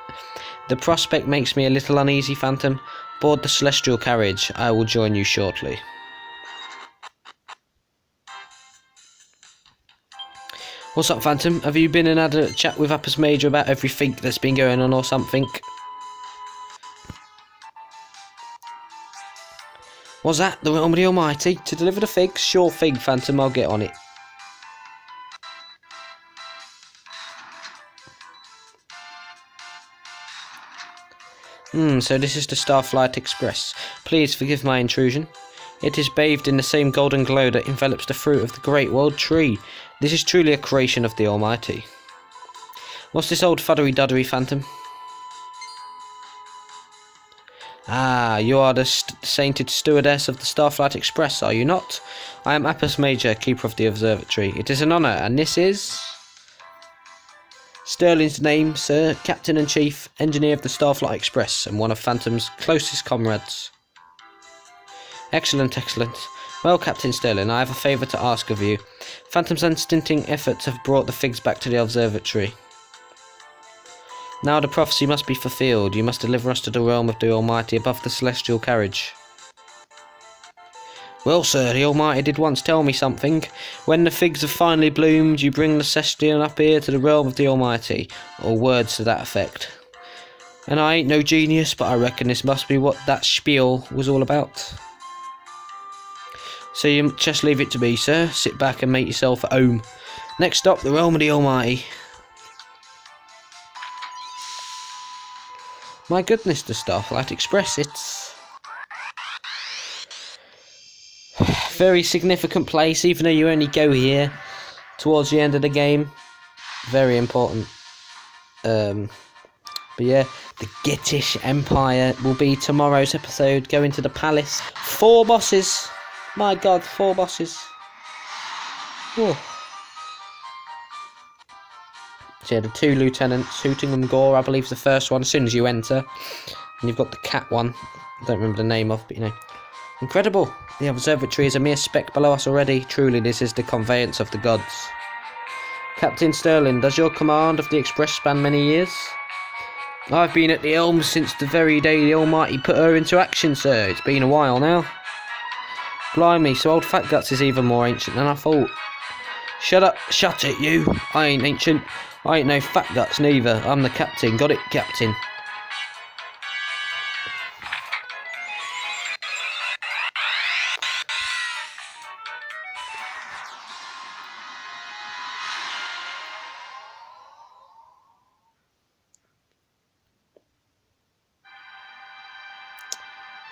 The prospect makes me a little uneasy, Phantom. Board the celestial carriage. I will join you shortly. What's up, Phantom? Have you been and had a chat with Uppers Major about everything that's been going on or something? Was that the realm of the Almighty? To deliver the figs? Sure thing, Phantom, I'll get on it. So this is the Starflight Express. Please forgive my intrusion. It is bathed in the same golden glow that envelops the fruit of the Great World Tree. This is truly a creation of the Almighty. What's this old fuddery-duddery, Phantom? Ah, you are the sainted stewardess of the Starflight Express, are you not? I am Apis Major, keeper of the observatory. It is an honour, and this is... Sterling's name, sir, Captain and Chief, Engineer of the Starflight Express, and one of Phantom's closest comrades. Excellent, excellent. Well, Captain Sterling, I have a favour to ask of you. Phantom's unstinting efforts have brought the figs back to the observatory. Now the prophecy must be fulfilled. You must deliver us to the realm of the Almighty above the celestial carriage. Well, sir, the Almighty did once tell me something. When the figs have finally bloomed, you bring the Celestian up here to the realm of the Almighty, or words to that effect. And I ain't no genius, but I reckon this must be what that spiel was all about. So you just leave it to me, sir. Sit back and make yourself at home. Next up, the realm of the Almighty. My goodness, the Starflight Express, it's... very significant place, even though you only go here towards the end of the game. Very important. But yeah, the Gittish Empire will be tomorrow's episode. Go into the palace. 4 bosses. My god, 4 bosses. Whew. So yeah, the 2 lieutenants, Hooting and Gore, I believe is the first one, as soon as you enter. And you've got the cat one. I don't remember the name of, but you know. Incredible! The observatory is a mere speck below us already. Truly, this is the conveyance of the gods. Captain Sterling, does your command of the Express span many years? I've been at the helm since the very day the Almighty put her into action, sir. It's been a while now. Blimey, so old Fat Guts is even more ancient than I thought. Shut up, shut it, you. I ain't ancient. I ain't no Fat Guts neither. I'm the captain. Got it, Captain?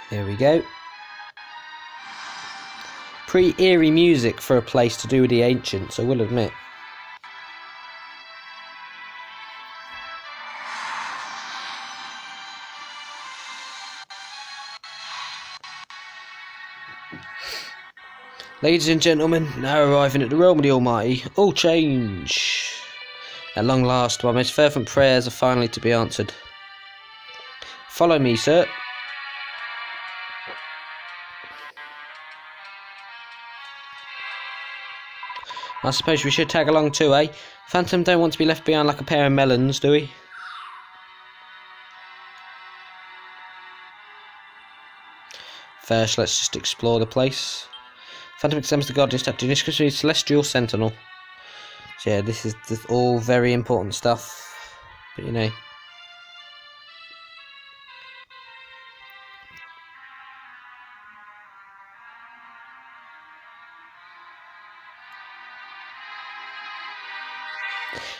Here we go. Pretty eerie music for a place to do with the ancients, I will admit. Ladies and gentlemen, now arriving at the realm of the Almighty, all change. At long last, my most fervent prayers are finally to be answered. Follow me, sir. I suppose we should tag along too, eh? Phantom don't want to be left behind like a pair of melons, do we? First, let's just explore the place. Phantom examines the guardian statue. Description: Celestial Sentinel. So yeah, this is all very important stuff. But you know.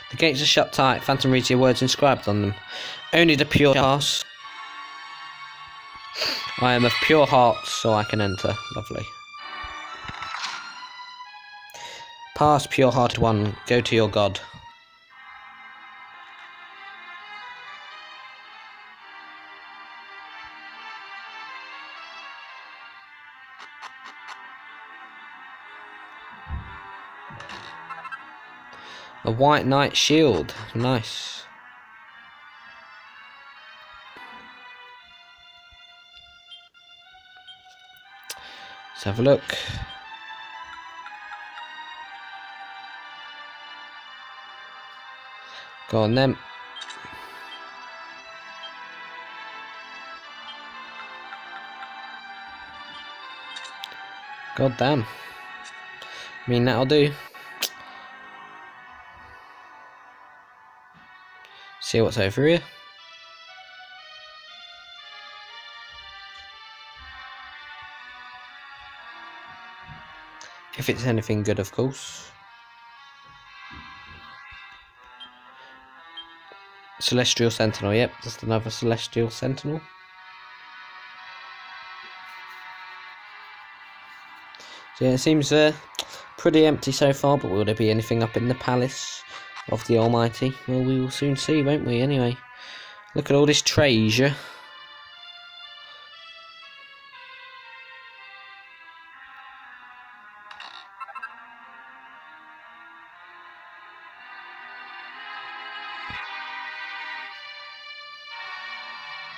The gates are shut tight. Phantom reads your words inscribed on them. Only the pure pass. I am of pure heart, so I can enter. Lovely. Pass, pure-hearted one. Go to your god. A white knight shield. Nice. Let's have a look. Go on then. God damn. I mean, that'll do. See what's over here. If it's anything good, of course. Celestial Sentinel, yep, just another Celestial Sentinel. So yeah, it seems pretty empty so far, but will there be anything up in the palace of the Almighty? Well, we will soon see, won't we, anyway? Look at all this treasure.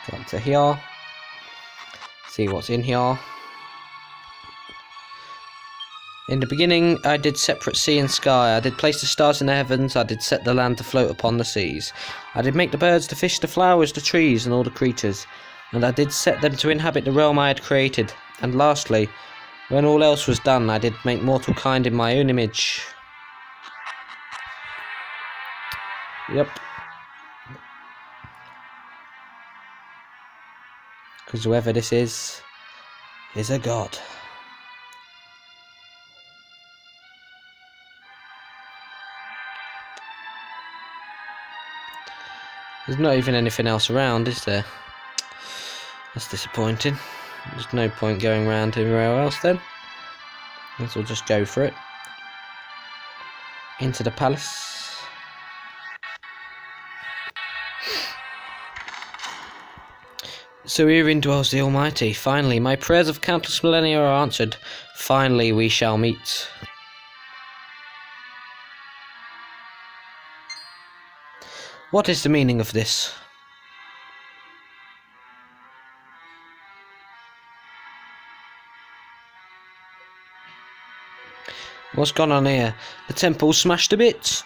Go up to here. See what's in here. In the beginning, I did separate sea and sky. I did place the stars in the heavens. I did set the land to float upon the seas. I did make the birds, the fish, the flowers, the trees, and all the creatures. And I did set them to inhabit the realm I had created. And lastly, when all else was done, I did make mortal kind in my own image. Yep. Because whoever this is a god. There's not even anything else around, is there? That's disappointing. There's no point going around anywhere else then. Let's all just go for it. Into the palace. So herein dwells the Almighty. Finally, my prayers of countless millennia are answered. Finally, we shall meet. What is the meaning of this? What's gone on here? The temple smashed to bits.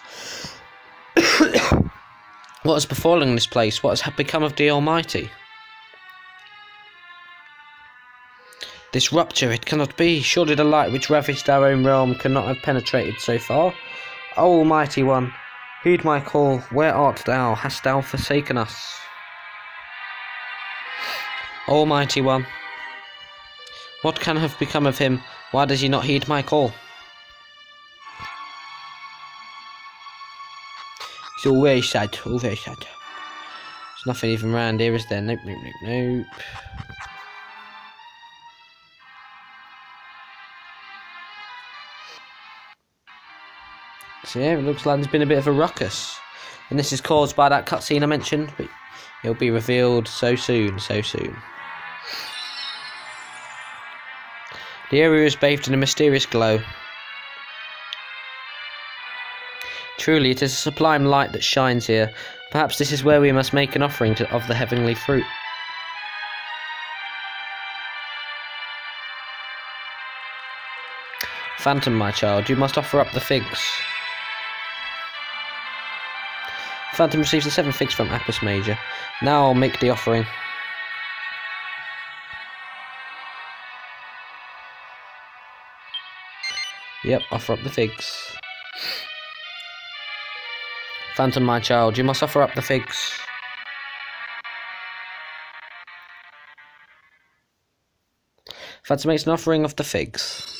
What has befallen this place? What has become of the Almighty? This rupture, it cannot be. Surely the light which ravished our own realm cannot have penetrated so far. O Almighty One, heed my call. Where art thou? Hast thou forsaken us? Almighty One, what can have become of him? Why does he not heed my call? He's all very sad, all very sad. There's nothing even round here, is there? Nope, nope, nope, nope. So yeah, it looks like there's been a bit of a ruckus. And this is caused by that cutscene I mentioned, but it'll be revealed so soon, so soon. The area is bathed in a mysterious glow. Truly, it is a sublime light that shines here. Perhaps this is where we must make an offering of the heavenly fruit. Phantom, my child, you must offer up the figs. Phantom receives the 7 figs from Apis Major. Now I'll make the offering. Yep, offer up the figs. Phantom, my child, you must offer up the figs. Phantom makes an offering of the figs.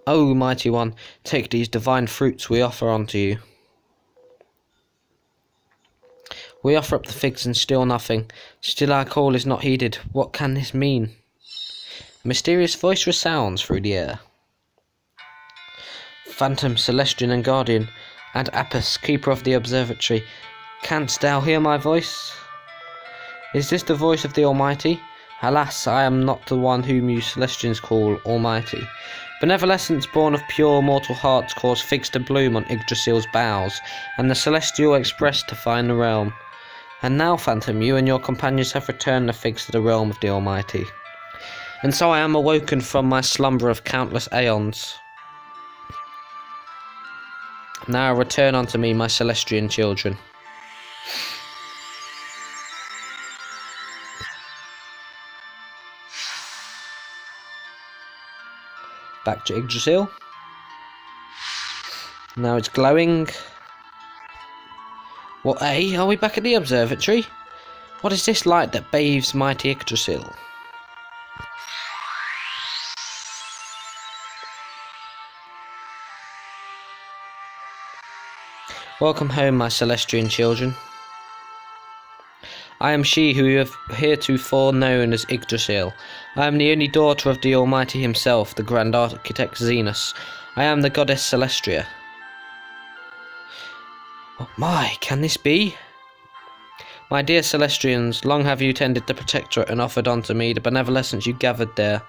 O Mighty One, take these divine fruits we offer unto you. We offer up the figs and still nothing. Still our call is not heeded. What can this mean? A mysterious voice resounds through the air. Phantom, Celestian and Guardian, and Apis, keeper of the observatory, canst thou hear my voice? Is this the voice of the Almighty? Alas, I am not the one whom you Celestians call Almighty. Benevolence born of pure mortal hearts caused figs to bloom on Yggdrasil's boughs, and the Celestial Express to find the realm. And now, Phantom, you and your companions have returned the figs to the realm of the Almighty. And so I am awoken from my slumber of countless aeons. Now return unto me, my Celestian children. Back to Yggdrasil. Now it's glowing. What, are we back at the observatory? What is this light that bathes mighty Yggdrasil? Welcome home, my Celestian children. I am she who you have heretofore known as Yggdrasil. I am the only daughter of the Almighty himself, the Grand Architect Zenus. I am the goddess Celestria. Oh my, can this be? My dear Celestians, long have you tended the Protectorate and offered unto me the benevolence you gathered there,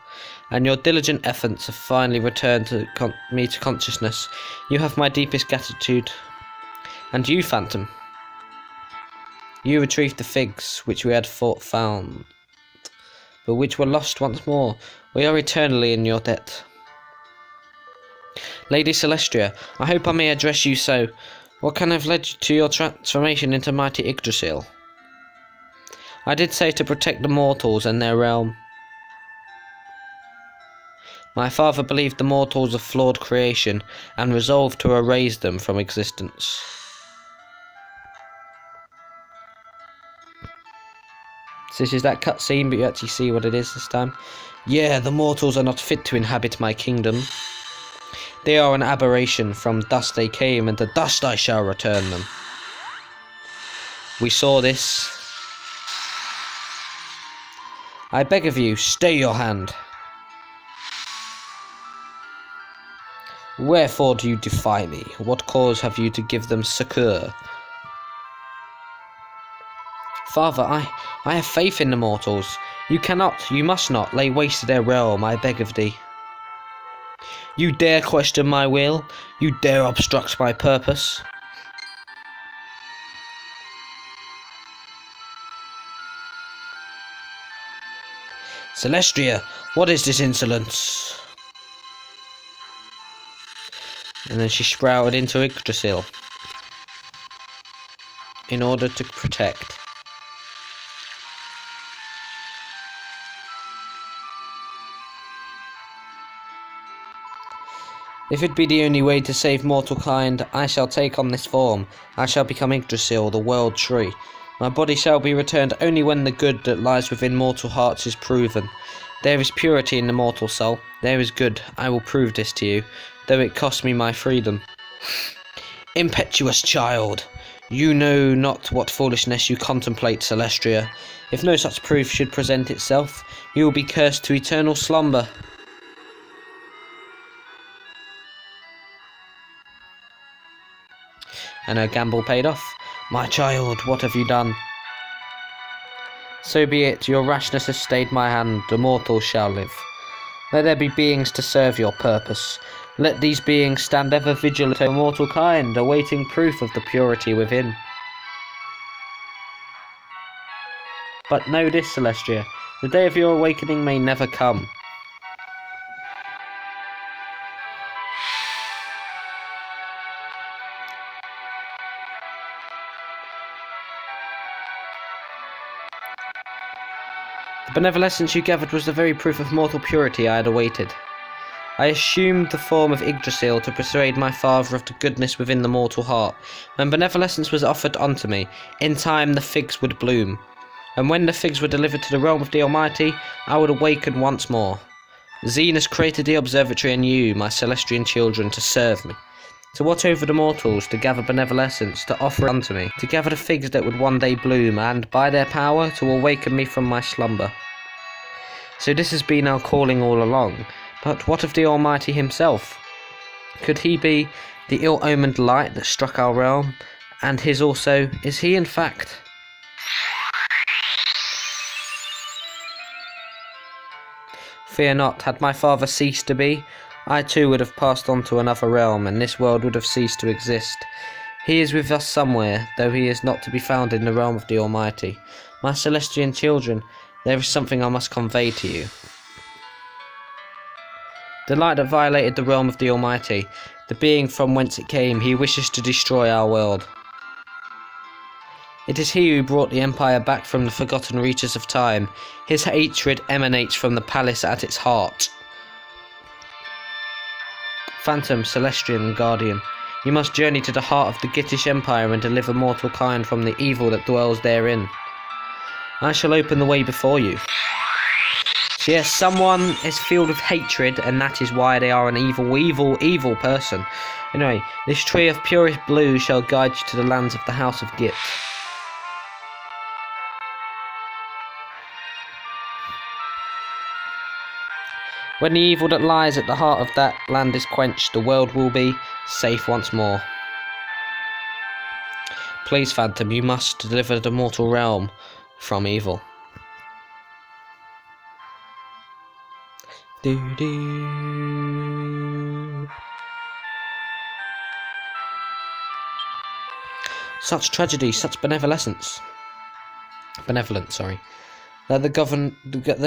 and your diligent efforts have finally returned me to consciousness. You have my deepest gratitude. And you, Phantom, you retrieved the figs which we had found, but which were lost once more. We are eternally in your debt. Lady Celestria, I hope I may address you so. What can have led to your transformation into mighty Yggdrasil? I did say to protect the mortals and their realm. My father believed the mortals a flawed creation, and resolved to erase them from existence. So this is that cutscene, but you actually see what it is this time. Yeah, the mortals are not fit to inhabit my kingdom. They are an aberration. From dust they came, and to dust I shall return them. We saw this. I beg of you, stay your hand. Wherefore do you defy me? What cause have you to give them succour? Father, I have faith in the mortals. You cannot, you must not, lay waste to their realm, I beg of thee. You dare question my will? You dare obstruct my purpose? Celestria, what is this insolence? And then she sprouted into Yggdrasil in order to protect. If it be the only way to save mortal kind, I shall take on this form. I shall become Yggdrasil, the world tree. My body shall be returned only when the good that lies within mortal hearts is proven. There is purity in the mortal soul. There is good. I will prove this to you, though it cost me my freedom. Impetuous child! You know not what foolishness you contemplate, Celestria. If no such proof should present itself, you will be cursed to eternal slumber. And her gamble paid off. My child, what have you done? So be it, your rashness has stayed my hand, the mortals shall live. Let there be beings to serve your purpose. Let these beings stand ever vigilant over mortal kind, awaiting proof of the purity within. But know this, Celestria, the day of your awakening may never come. The benevolence you gathered was the very proof of mortal purity I had awaited. I assumed the form of Yggdrasil to persuade my father of the goodness within the mortal heart. When benevolence was offered unto me, in time the figs would bloom. And when the figs were delivered to the realm of the Almighty, I would awaken once more. Zenus created the observatory and you, my Celestian children, to serve me. To watch over the mortals, to gather benevolence, to offer unto me, to gather the figs that would one day bloom, and, by their power, to awaken me from my slumber. So this has been our calling all along, but what of the Almighty himself? Could he be the ill-omened light that struck our realm, and his also? Is he in fact Fear not, had my father ceased to be, I too would have passed on to another realm, and this world would have ceased to exist. He is with us somewhere, though he is not to be found in the realm of the Almighty. My Celestian children, there is something I must convey to you. The light that violated the realm of the Almighty, the being from whence it came, he wishes to destroy our world. It is he who brought the Empire back from the forgotten reaches of time. His hatred emanates from the palace at its heart. Phantom, Celestian, and Guardian, you must journey to the heart of the Gittish Empire and deliver mortal kind from the evil that dwells therein. I shall open the way before you. So yes, someone is filled with hatred, and that is why they are an evil person. Anyway, this tree of purest blue shall guide you to the lands of the House of Git. When the evil that lies at the heart of that land is quenched, the world will be safe once more. Please, Phantom, you must deliver the mortal realm from evil. Such tragedy, such benevolence, that the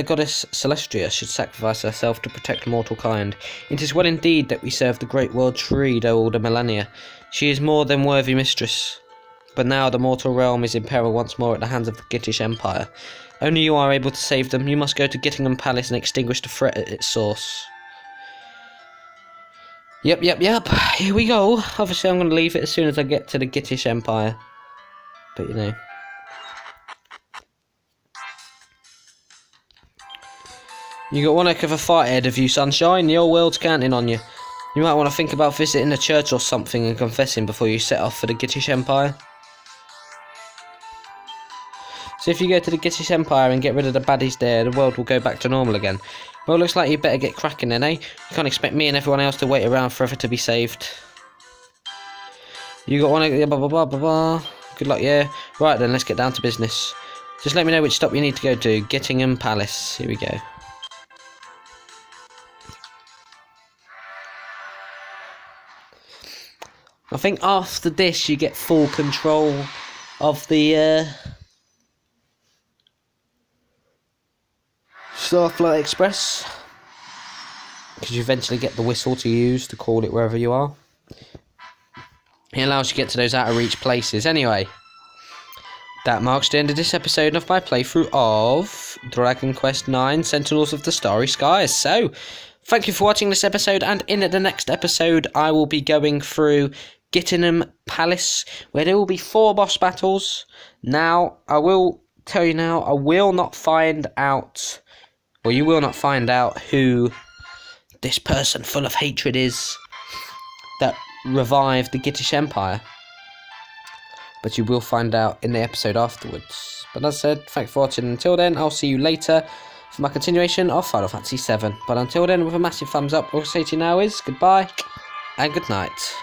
goddess Celestia should sacrifice herself to protect mortal kind. It is well indeed that we serve the great world tree, though all the millennia. She is more than worthy mistress. But now the mortal realm is in peril once more at the hands of the Gittish Empire. Only you are able to save them. You must go to Gittingham Palace and extinguish the threat at its source. Yep. Here we go. Obviously I'm going to leave it as soon as I get to the Gittish Empire. But you know. You got one heck of a fight ahead of you, sunshine. The whole world's counting on you. You might want to think about visiting the church or something and confessing before you set off for the Gittish Empire. So if you go to the Gittish Empire and get rid of the baddies there, the world will go back to normal again. Well, looks like you better get cracking then, eh? You can't expect me and everyone else to wait around forever to be saved. You got one... Good luck, yeah. Right then, let's get down to business. Just let me know which stop you need to go to. Gittingham Palace. Here we go. I think after this you get full control of the Starflight Express, because you eventually get the whistle to use to call it wherever you are. It allows you to get to those out of reach places. Anyway, that marks the end of this episode of my playthrough of Dragon Quest IX Sentinels of the Starry Skies. So, thank you for watching this episode, and in the next episode I will be going through Gittingham Palace, where there will be 4 boss battles. Now, I will tell you now, I will not find out, or you will not find out who this person full of hatred is that revived the Gittish Empire. But you will find out in the episode afterwards. But as I said, thanks for watching. Until then, I'll see you later for my continuation of Final Fantasy VII. But until then, with a massive thumbs up, all I'll say to you now is goodbye and good night.